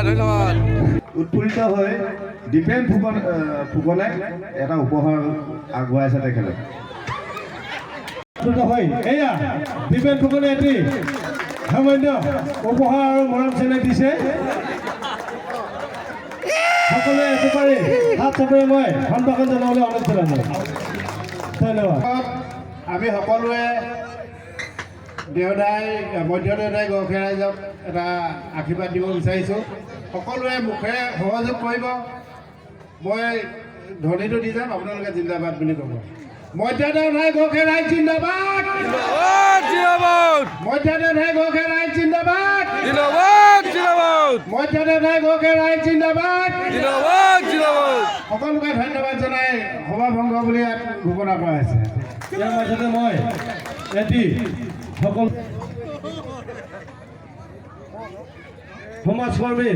ধন্যবাদ উৎফুল্লিত হৈ দীপেন ফুকনে এটা উপহাৰ আগবঢ়াইছে তেখেতে এয়া দীপেন ফুকনে এটি সামান্য উপহাৰ আৰু মৰম চেনেহ দিছে সকলোৱে একেবাৰে হাত চাপৰি মই সম্ভাষণ জনাবলৈ অনুৰোধ জনাইছোঁ ধন্যবাদ আমি সকলোৱে মধ্য দেউতাই গড়খীয়া ৰাইজক এটা আশীৰ্বাদ দিব বিচাৰিছোঁ সকলোৱে মুখেৰে সহযোগ কৰিব মই ধ্বনিটো দি যাম আপোনালোকে জিন্দাবাদ বুলি ক'ব মধ্য দেউতাই গড়খীয়া ৰাইজ জিন্দাবাদ মধ্য দেউতাই গড়খীয়া ৰাইজ জিন্দাবাদ মধ্য দেউতাই গড়খীয়া ৰাইজ জিন্দাবাদ সকলোকে ধন্যবাদ জনাই সভাভংগ বুলি ইয়াত ঘোষণা কৰা হৈছে ইয়াৰ মাজতে মই এটি সকলো সমাজকৰ্মী